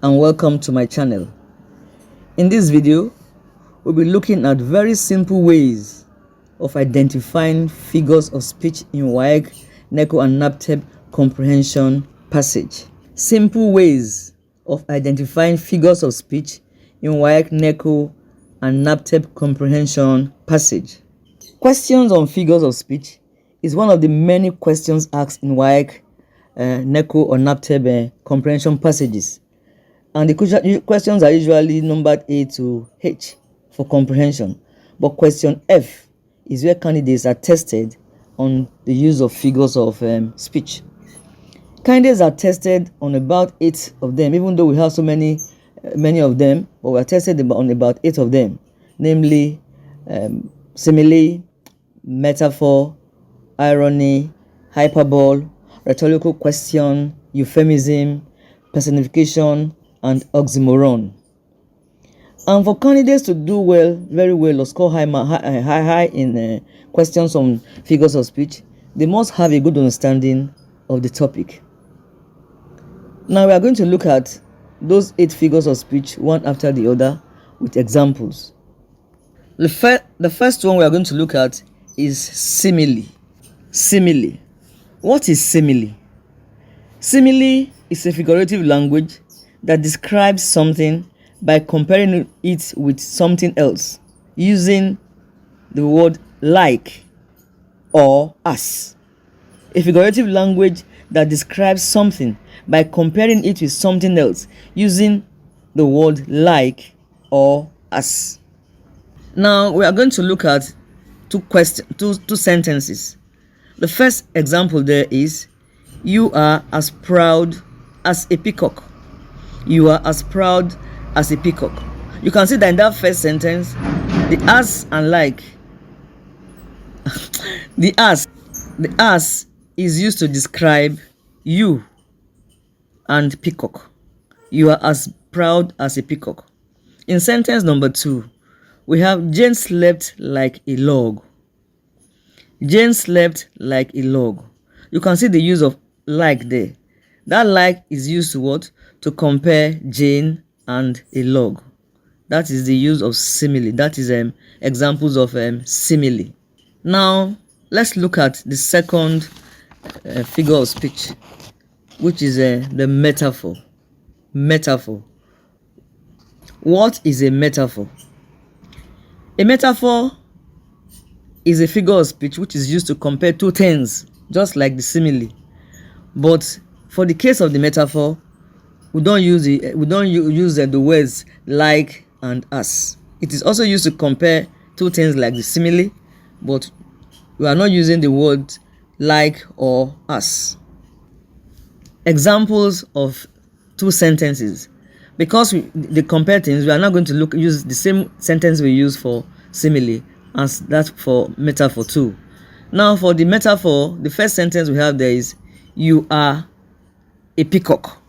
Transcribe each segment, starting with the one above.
and welcome to my channel. In this video, we'll be looking at very simple ways of identifying figures of speech in WAEC, NECO and NABTEB comprehension passage. Simple ways of identifying figures of speech in WAEC, NECO and NABTEB comprehension passage. Questions on figures of speech is one of the many questions asked in WAEC, NECO or NABTEB comprehension passages, and the questions are usually numbered A to H for comprehension, but question F is where candidates are tested on the use of figures of speech. Candidates are tested on about 8 of them, even though we have so many of them, but we are tested on about 8 of them, namely simile, metaphor, irony, hyperbole, rhetorical question, euphemism, personification, and oxymoron. And for candidates to do well, very well, or score high in questions on figures of speech, they must have a good understanding of the topic. Now we are going to look at those 8 figures of speech one after the other with examples. The first one we are going to look at is simile. Simile. What is simile? Simile is a figurative language that describes something by comparing it with something else using the word like or as. A figurative language that describes something by comparing it with something else using the word like or as. Now we are going to look at two sentences. The first example there is, you are as proud as a peacock. You are as proud as a peacock. You can see that in that first sentence, the as and like, the as is used to describe you and peacock. You are as proud as a peacock. In sentence number 2, we have Jane slept like a log. Jane slept like a log. You can see the use of like there. That like is used to what? To compare Jane and a log. That is the use of simile. That is examples of simile. Now let's look at the second figure of speech, which is the metaphor. Metaphor. What is a metaphor? A metaphor is a figure of speech which is used to compare two things, just like the simile. But for the case of the metaphor, we don't use the words like and as. It is also used to compare two things like the simile, but we are not using the word like or as. Examples of two sentences. Because they compare things, we are not going to use the same sentence we use for simile as that for metaphor too. Now for the metaphor, the first sentence we have there is, you are a peacock.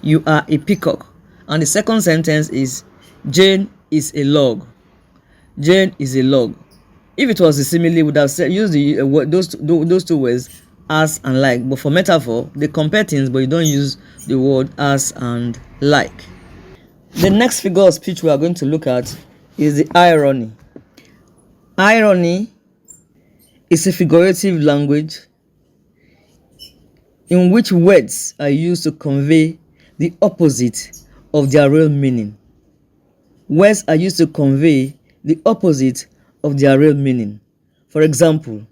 You are a peacock. And the second sentence is, Jane is a log. Jane is a log. If it was a simile, we would have used those two words, as and like. But for metaphor, they compare things, but you don't use the word as and like. The next figure of speech we are going to look at is the irony. Irony is a figurative language in which words are used to convey the opposite of their real meaning. Words are used to convey the opposite of their real meaning. For example,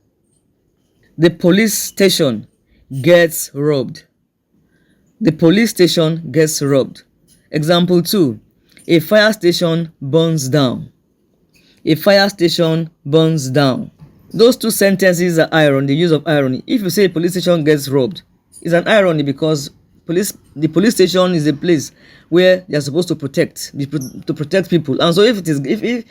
the police station gets robbed. The police station gets robbed. Example 2, a fire station burns down. A fire station burns down. Those two sentences are irony, the use of irony. If you say a police station gets robbed, it's an irony because the police station is a place where they are supposed to protect people. And so if the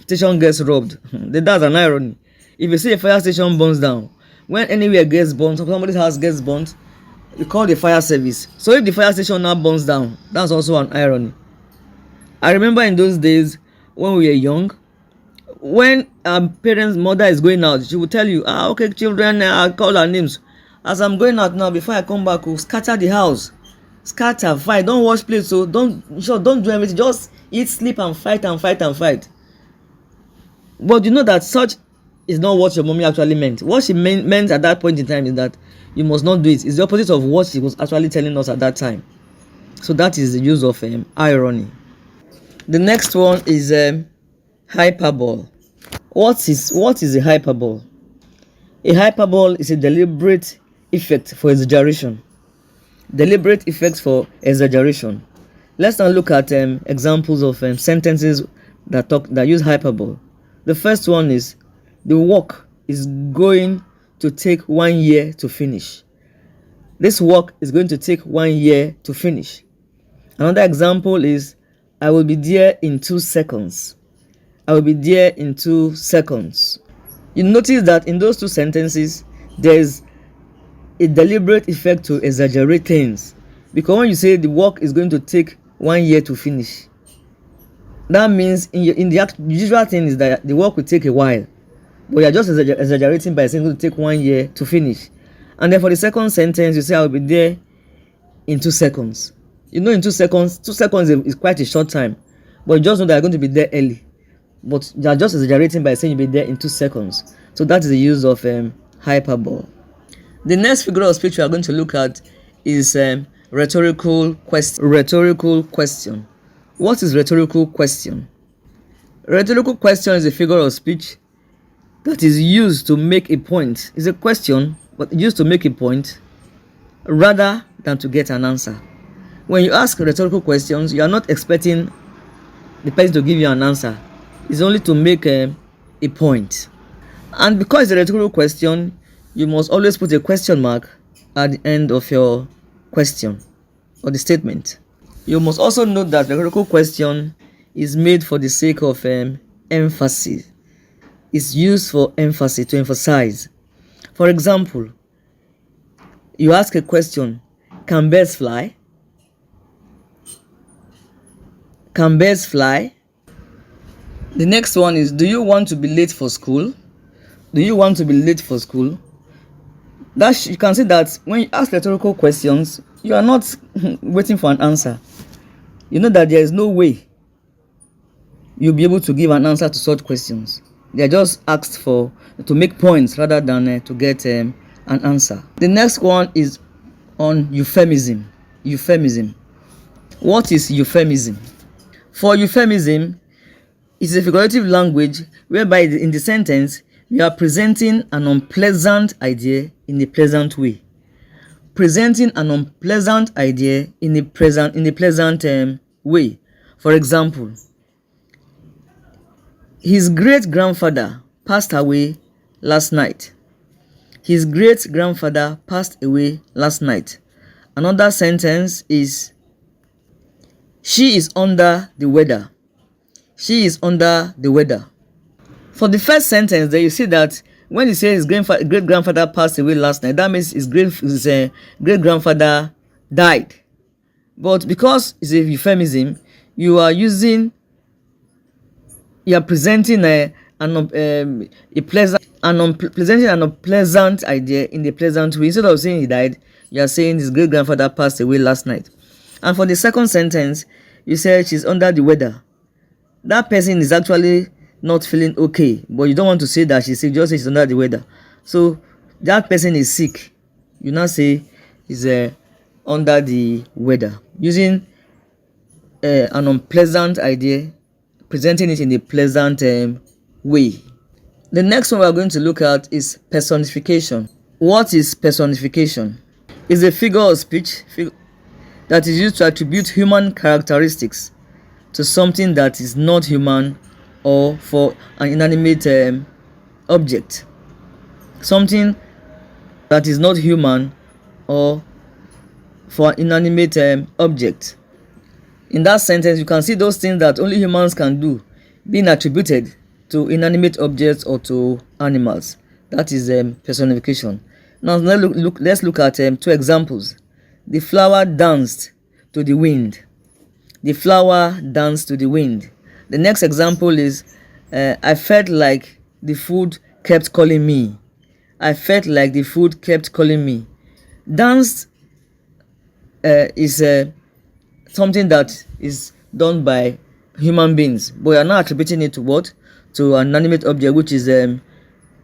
station gets robbed, then that's an irony. If you say a fire station burns down, when anywhere gets burned, somebody's house gets burnt, you call the fire service. So if the fire station now burns down, that's also an irony. I remember in those days when we were young, when our mother is going out, she will tell you, okay children, I'll call our names. As I'm going out now, before I come back, we'll scatter the house. scatter, fight. Don't wash plates, so don't do everything. Just eat, sleep, and fight and fight and fight. But you know that such is not what your mommy actually meant. What she meant at that point in time is that you must not do it. It's the opposite of what she was actually telling us at that time. So that is the use of irony. The next one is hyperbole. What is a hyperbole? A hyperbole is a deliberate effect for exaggeration. Deliberate effects for exaggeration. Let's now look at examples of sentences that use hyperbole. The first one is, the work is going to take 1 year to finish. This work is going to take 1 year to finish. Another example is, I will be there in 2 seconds. I will be there in 2 seconds. You notice that in those two sentences, there is a deliberate effect to exaggerate things. Because when you say the work is going to take 1 year to finish, that means in the usual thing is that the work will take a while. But you're just exaggerating by saying it will take 1 year to finish. And then for the second sentence, you say, I will be there in 2 seconds. You know, in 2 seconds, 2 seconds is quite a short time. But you just know that you're going to be there early. But you're just exaggerating by saying you'll be there in 2 seconds. So that is the use of hyperbole. The next figure of speech we are going to look at is rhetorical question. Rhetorical question. What is rhetorical question? Rhetorical question is a figure of speech that is used to make a point. It's a question, but used to make a point rather than to get an answer. When you ask rhetorical questions, you are not expecting the person to give you an answer. It's only to make a point. And because it's a rhetorical question, you must always put a question mark at the end of your question or the statement. You must also note that rhetorical question is made for the sake of emphasis. It's used for emphasis, to emphasize. For example, you ask a question, can birds fly? Can birds fly? The next one is, do you want to be late for school? Do you want to be late for school? You can see that when you ask rhetorical questions, you are not waiting for an answer. You know that there is no way you'll be able to give an answer to such questions. They are just asked for to make points rather than to get an answer. The next one is on euphemism. Euphemism. What is euphemism? For euphemism, it's a figurative language whereby in the sentence we are presenting an unpleasant idea in a pleasant way. Presenting an unpleasant idea in a pleasant way. For example, his great-grandfather passed away last night. His great-grandfather passed away last night. Another sentence is, she is under the weather. She is under the weather. For the first sentence, there you see that when he says his great-grandfather passed away last night, that means his great-grandfather died. But because it's a euphemism, you are presenting an unpleasant idea in a pleasant way. Instead of saying he died, you are saying his great-grandfather passed away last night. And for the second sentence, you say she's under the weather. That person is actually not feeling okay, but you don't want to say that she's sick, just say she's under the weather. So that person is sick. You now say he's under the weather, using an unpleasant idea, presenting it in a pleasant way. The next one we are going to look at is personification. What is personification? It's a figure of speech that is used to attribute human characteristics to something that is not human or for an inanimate object. Something that is not human or for an inanimate object. In that sentence, you can see those things that only humans can do being attributed to inanimate objects or to animals. That is personification. Now let's look at 2 examples. The flower danced to the wind. The flower danced to the wind. The next example is, I felt like the food kept calling me. I felt like the food kept calling me. Danced is something that is done by human beings, but we are now attributing it to what? To an animate object, which is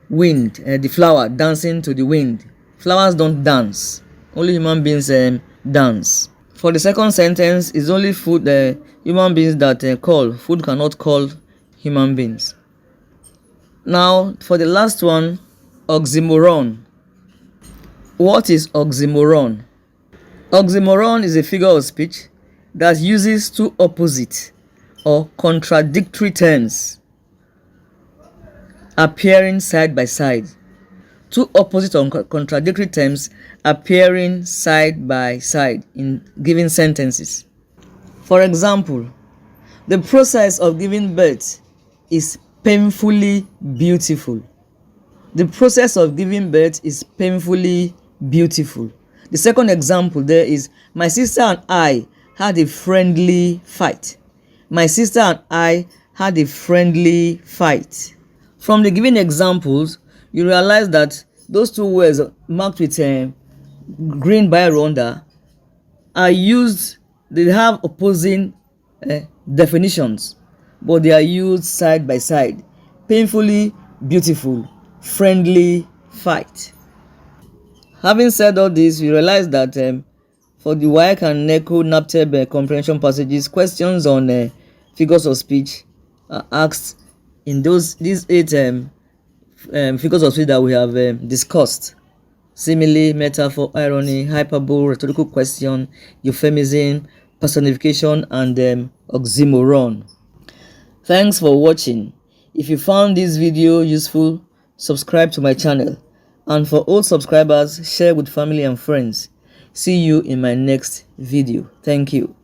wind, the flower dancing to the wind. Flowers don't dance, only human beings dance. For the second sentence, is only food human beings that call. Food cannot call human beings. Now for the last one, oxymoron. What is oxymoron? Oxymoron is a figure of speech that uses two opposite or contradictory terms appearing side by side. Two opposite or contradictory terms appearing side by side in given sentences. For example, the process of giving birth is painfully beautiful. The process of giving birth is painfully beautiful. The second example there is, my sister and I had a friendly fight. My sister and I had a friendly fight. From the given examples, you realize that those two words marked with green biro under are used, they have opposing definitions, but they are used side by side. Painfully beautiful, friendly fight. Having said all this, we realize that for the WAEC and NECO NABTEB comprehension passages, questions on figures of speech are asked in these 8 figures of speech that we have discussed: simile, metaphor, irony, hyperbole, rhetorical question, euphemism, personification, and oxymoron. Thanks for watching. If you found this video useful, subscribe to my channel, and for old subscribers, share with family and friends. See you in my next video. Thank you.